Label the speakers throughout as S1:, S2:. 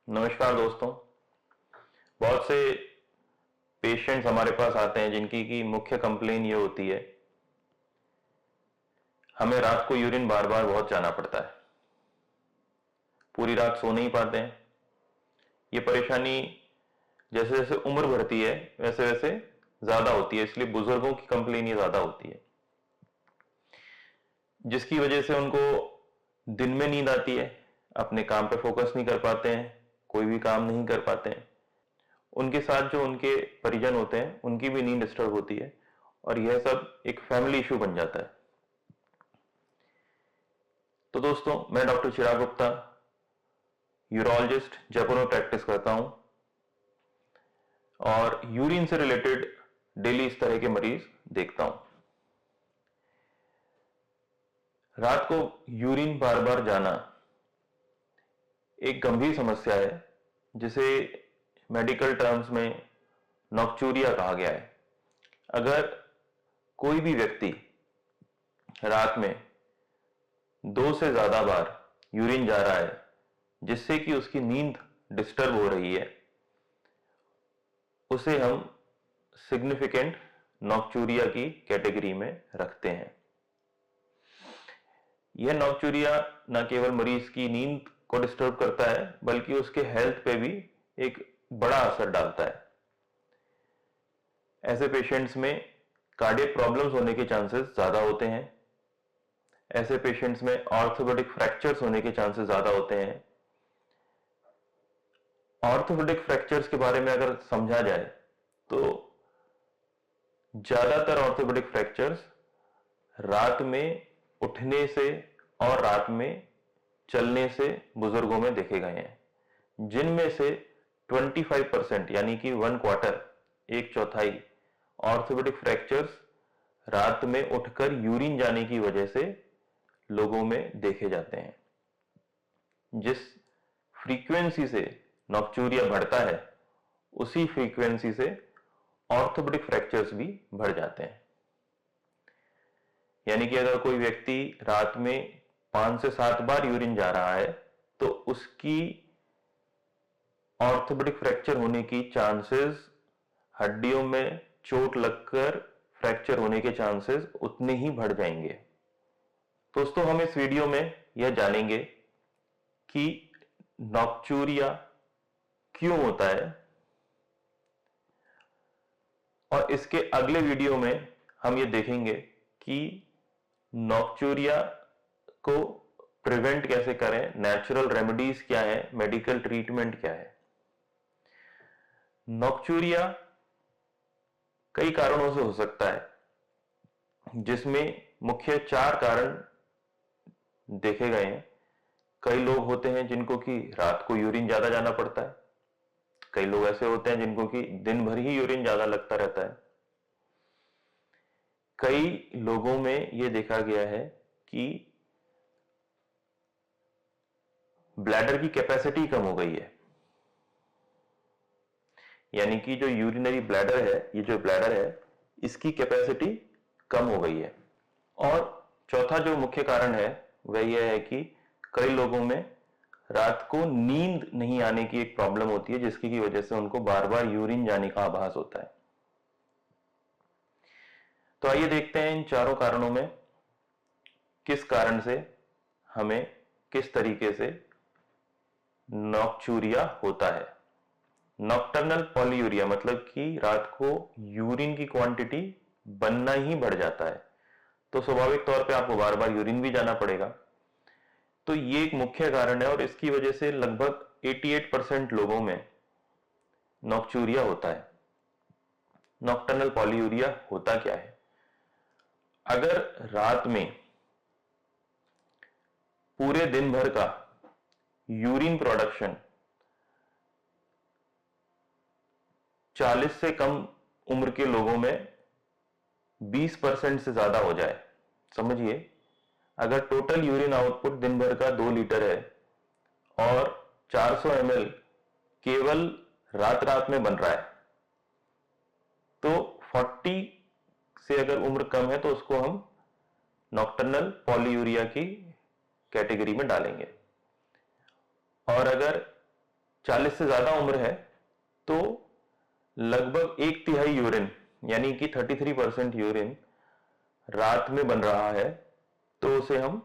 S1: नमस्कार दोस्तों। बहुत से पेशेंट्स हमारे पास आते हैं जिनकी की मुख्य कंप्लेन ये होती है, हमें रात को यूरिन बार बार बहुत जाना पड़ता है, पूरी रात सो नहीं पाते हैं। ये परेशानी जैसे जैसे उम्र बढ़ती है वैसे वैसे ज्यादा होती है, इसलिए बुजुर्गों की कंप्लेन ये ज्यादा होती है, जिसकी वजह से उनको दिन में नींद आती है, अपने काम पे फोकस नहीं कर पाते हैं, कोई भी काम नहीं कर पाते हैं। उनके साथ जो उनके परिजन होते हैं उनकी भी नींद डिस्टर्ब होती है और यह सब एक फैमिली इशू बन जाता है। तो दोस्तों, मैं डॉक्टर चिराग गुप्ता, यूरोलॉजिस्ट, जयपुर में प्रैक्टिस करता हूं और यूरिन से रिलेटेड डेली इस तरह के मरीज देखता हूं। रात को यूरिन बार बार जाना एक गंभीर समस्या है, जिसे मेडिकल टर्म्स में नॉक्चूरिया कहा गया है। अगर कोई भी व्यक्ति रात में 2 से ज्यादा बार यूरिन जा रहा है जिससे कि उसकी नींद डिस्टर्ब हो रही है, उसे हम सिग्निफिकेंट नॉक्चूरिया की कैटेगरी में रखते हैं। यह नॉक्चूरिया न केवल मरीज की नींद को डिस्टर्ब करता है बल्कि उसके हेल्थ पे भी एक बड़ा असर डालता है। ऐसे पेशेंट्स में कार्डियक प्रॉब्लम्स होने के चांसेस ज्यादा होते हैं। ऐसे पेशेंट्स में ऑर्थोपेडिक फ्रैक्चर्स होने के चांसेस ज्यादा होते हैं। ऑर्थोपेडिक फ्रैक्चर्स के बारे में अगर समझा जाए तो ज्यादातर ऑर्थोपेडिक फ्रैक्चर्स रात में उठने से और रात में चलने से बुजुर्गों में देखे गए हैं, जिनमें से 25% यानी कि 1/4, एक चौथाई ऑर्थोपेडिक फ्रैक्चर्स रात में उठकर यूरिन जाने की वजह से लोगों में देखे जाते हैं। जिस फ्रीक्वेंसी से नॉक्चूरिया बढ़ता है उसी फ्रीक्वेंसी से ऑर्थोपेडिक फ्रैक्चर्स भी बढ़ जाते हैं। यानी कि अगर कोई व्यक्ति रात में 5 से 7 बार यूरिन जा रहा है तो उसकी ऑर्थोपेडिक फ्रैक्चर होने की चांसेस, हड्डियों में चोट लगकर फ्रैक्चर होने के चांसेस उतने ही बढ़ जाएंगे। दोस्तों, हम इस वीडियो में यह जानेंगे कि नॉक्चूरिया क्यों होता है, और इसके अगले वीडियो में हम ये देखेंगे कि नॉक्चूरिया को प्रिवेंट कैसे करें, नेचुरल रेमेडीज क्या है, मेडिकल ट्रीटमेंट क्या है। नॉक्चूरिया कई कारणों से हो सकता है, जिसमें मुख्य 4 कारण देखे गए हैं। कई लोग होते हैं जिनको कि रात को यूरिन ज्यादा जाना पड़ता है। कई लोग ऐसे होते हैं जिनको कि दिन भर ही यूरिन ज्यादा लगता रहता है। कई लोगों में यह देखा गया है कि ब्लैडर की कैपेसिटी कम हो गई है, यानी कि जो यूरिनरी ब्लैडर है, ये जो ब्लैडर है, इसकी कैपेसिटी कम हो गई है। और चौथा जो मुख्य कारण है वह यह है कि कई लोगों में रात को नींद नहीं आने की एक प्रॉब्लम होती है, जिसकी की वजह से उनको बार बार यूरिन जाने का आभास होता है। तो आइए देखते हैं इन चारों कारणों में किस कारण से हमें किस तरीके से नॉक्चूरिया होता है। नॉक्टर्नल पॉलीयूरिया मतलब कि रात को यूरिन की क्वांटिटी बनना ही बढ़ जाता है, तो स्वाभाविक तौर पे आपको बार बार यूरिन भी जाना पड़ेगा। तो ये एक मुख्य कारण है और इसकी वजह से लगभग 88% लोगों में नॉक्चूरिया होता है। नॉक्टर्नल पॉलीयूरिया होता क्या है? अगर रात में पूरे दिन भर का यूरिन प्रोडक्शन 40 से कम उम्र के लोगों में 20% से ज्यादा हो जाए, समझिए, अगर टोटल यूरिन आउटपुट दिन भर का 2 लीटर है और 400 ml केवल रात रात में बन रहा है, तो 40 से अगर उम्र कम है तो उसको हम नॉक्टर्नल पॉलीयूरिया की कैटेगरी में डालेंगे। और अगर 40 से ज्यादा उम्र है तो लगभग 1/3 यूरिन यानी कि 33% यूरिन रात में बन रहा है, तो उसे हम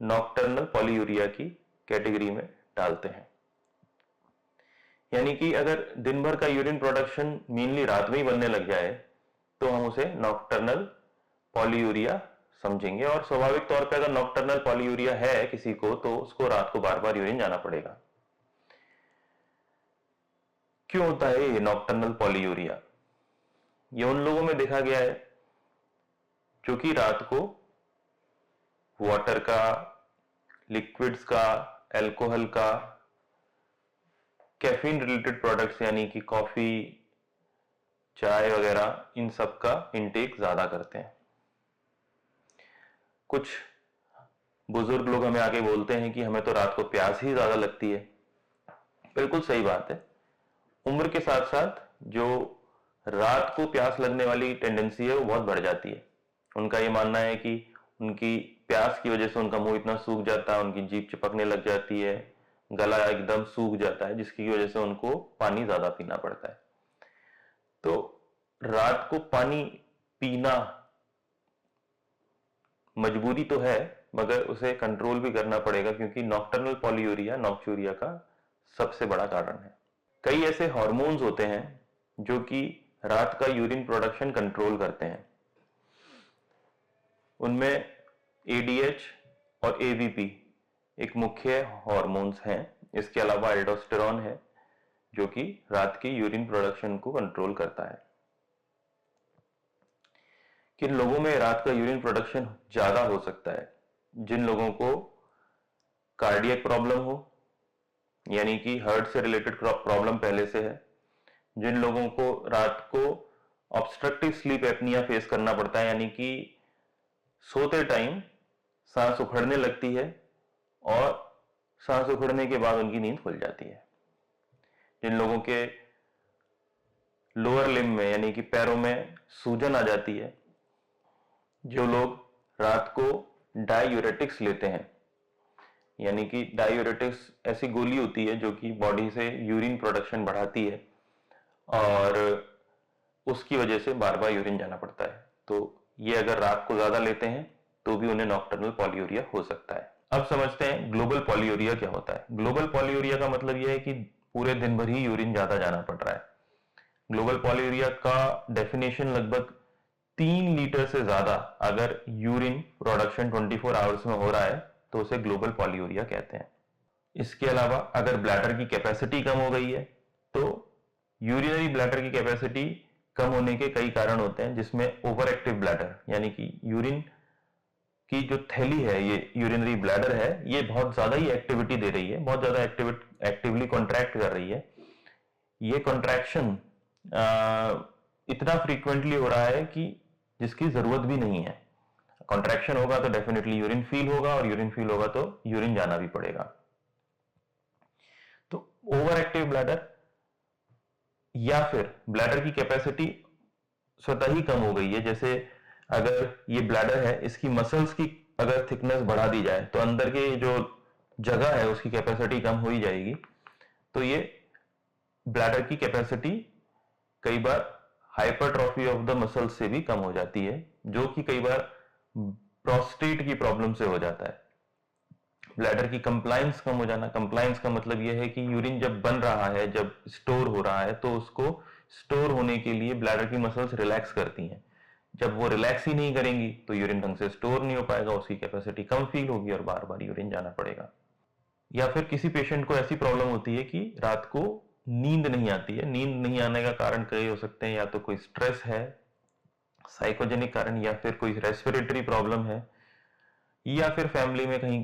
S1: नॉकटर्नल पॉलीयूरिया की कैटेगरी में डालते हैं। यानी कि अगर दिन भर का यूरिन प्रोडक्शन मेनली रात में ही बनने लग जाए तो हम उसे नॉकटर्नल पॉलीयूरिया समझेंगे। और स्वाभाविक तौर पर अगर नॉकटर्नल पॉलीयूरिया है किसी को तो उसको रात को बार बार यूरिन जाना पड़ेगा। क्यों होता है ये नॉकटर्नल पॉलीयूरिया? ये उन लोगों में देखा गया है जो कि रात को वाटर का, लिक्विड्स का, अल्कोहल का, कैफीन रिलेटेड प्रोडक्ट्स यानी कि कॉफी, चाय वगैरह, इन सब का इंटेक ज्यादा करते हैं। कुछ बुजुर्ग लोग हमें आके बोलते हैं कि हमें तो रात को प्यास ही ज्यादा लगती है। बिल्कुल सही बात है। उम्र के साथ साथ जो रात को प्यास लगने वाली टेंडेंसी है वो बहुत बढ़ जाती है। उनका ये मानना है कि उनकी प्यास की वजह से उनका मुंह इतना सूख जाता है, उनकी जीभ चिपकने लग जाती है, गला एकदम सूख जाता है, जिसकी वजह से उनको पानी ज्यादा पीना पड़ता है। तो रात को पानी पीना मजबूरी तो है, मगर उसे कंट्रोल भी करना पड़ेगा क्योंकि नॉकटर्नल पॉलीयूरिया नॉक्चूरिया का सबसे बड़ा कारण है। कई ऐसे हार्मोन्स होते हैं जो कि रात का यूरिन प्रोडक्शन कंट्रोल करते हैं। उनमें एडीएच और एवीपी एक मुख्य हार्मोन्स हैं। इसके अलावा एल्डोस्टेरॉन है जो कि रात की यूरिन प्रोडक्शन को कंट्रोल करता है। किन लोगों में रात का यूरिन प्रोडक्शन ज्यादा हो सकता है? जिन लोगों को कार्डियक प्रॉब्लम हो, यानी कि हार्ट से रिलेटेड प्रॉब्लम पहले से है, जिन लोगों को रात को ऑब्स्ट्रक्टिव स्लीप एपनिया फेस करना पड़ता है, यानी कि सोते टाइम सांस उखड़ने लगती है और सांस उखड़ने के बाद उनकी नींद खुल जाती है, जिन लोगों के लोअर लिम्ब में यानी कि पैरों में सूजन आ जाती है, जो लोग रात को डायूरेटिक्स लेते हैं, यानी कि डायूरेटिक्स ऐसी गोली होती है जो कि बॉडी से यूरिन प्रोडक्शन बढ़ाती है और उसकी वजह से बार बार यूरिन जाना पड़ता है, तो ये अगर रात को ज्यादा लेते हैं तो भी उन्हें नॉकटर्नल पॉलीयूरिया हो सकता है। अब समझते हैं ग्लोबल पॉलीयूरिया क्या होता है। ग्लोबल पॉलीयूरिया का मतलब यह है कि पूरे दिन भर ही यूरिन ज्यादा जाना पड़ रहा है। ग्लोबल पॉलीयूरिया का डेफिनेशन लगभग 3 लीटर से ज्यादा अगर यूरिन प्रोडक्शन 24 आवर्स में हो रहा है तो उसे ग्लोबल पॉलीयूरिया कहते हैं। इसके अलावा अगर ब्लैडर की कैपेसिटी कम हो गई है तो यूरिनरी ब्लैडर की कैपेसिटी कम होने के कई कारण होते हैं, जिसमें ओवर एक्टिव ब्लैडर यानी कि यूरिन की जो थैली है, ये यूरिनरी ब्लैडर है, ये बहुत ज्यादा ही एक्टिविटी दे रही है, बहुत ज्यादा एक्टिवली कॉन्ट्रैक्ट कर रही है। ये कॉन्ट्रैक्शन इतना फ्रीक्वेंटली हो रहा है कि जिसकी जरूरत भी नहीं है। कॉन्ट्रैक्शन होगा तो डेफिनेटली यूरिन फील होगा और यूरिन फील होगा तो यूरिन जाना भी पड़ेगा। तो ओवर एक्टिव ब्लैडर या फिर ब्लैडर की कैपेसिटी स्वतः ही कम हो गई है, जैसे अगर ये ब्लैडर है, इसकी मसल्स की अगर थिकनेस बढ़ा दी जाए तो अंदर के जो जगह है उसकी कैपेसिटी कम हो ही जाएगी। तो ये ब्लैडर की कैपेसिटी कई बार हाइपरट्रॉफी ऑफ द मसल्स से भी कम हो जाती है, जो कि कई बार प्रोस्टेट की प्रॉब्लम से हो जाता है। ब्लैडर की कंप्लायंस कम हो जाना, कंप्लायंस का मतलब यह है कि यूरिन जब बन रहा है, जब स्टोर हो रहा है, तो उसको स्टोर होने के लिए ब्लैडर की मसल्स रिलैक्स करती हैं। जब वो रिलैक्स ही नहीं करेंगी तो यूरिन ढंग से स्टोर नहीं हो पाएगा, उसकी कैपेसिटी कम फील होगी और बार बार यूरिन जाना पड़ेगा। या फिर किसी पेशेंट को ऐसी प्रॉब्लम होती है कि रात को नींद नहीं आती है। नींद नहीं आने का कारण कई हो सकते हैं, या तो कोई स्ट्रेस है, साइकोजेनिक कारण, या फिर कोई रेस्पिरेटरी प्रॉब्लम है, या फिर फैमिली में कहीं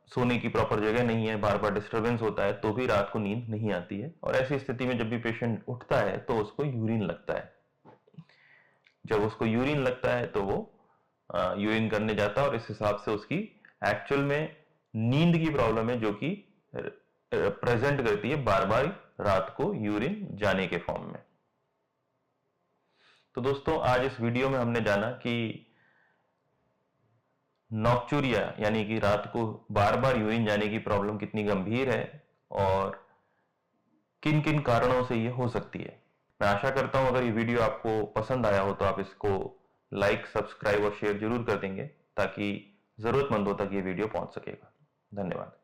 S1: सोने की प्रॉपर जगह नहीं है, बार बार डिस्टरबेंस होता है, तो भी रात को नींद नहीं आती है। और ऐसी स्थिति में जब भी पेशेंट उठता है तो उसको यूरिन लगता है। जब उसको यूरिन लगता है तो वो यूरिन करने जाता है और इस हिसाब से उसकी एक्चुअल में नींद की प्रॉब्लम है, जो कि प्रेजेंट करती है बार बार रात को यूरिन जाने के फॉर्म में। तो दोस्तों, आज इस वीडियो में हमने जाना कि नॉक्चूरिया यानी कि रात को बार बार यूरिन जाने की प्रॉब्लम कितनी गंभीर है और किन किन कारणों से ये हो सकती है। मैं आशा करता हूं अगर ये वीडियो आपको पसंद आया हो तो आप इसको लाइक, सब्सक्राइब और शेयर जरूर कर देंगे ताकि जरूरतमंदों तक ये वीडियो पहुंच सकेगा। धन्यवाद।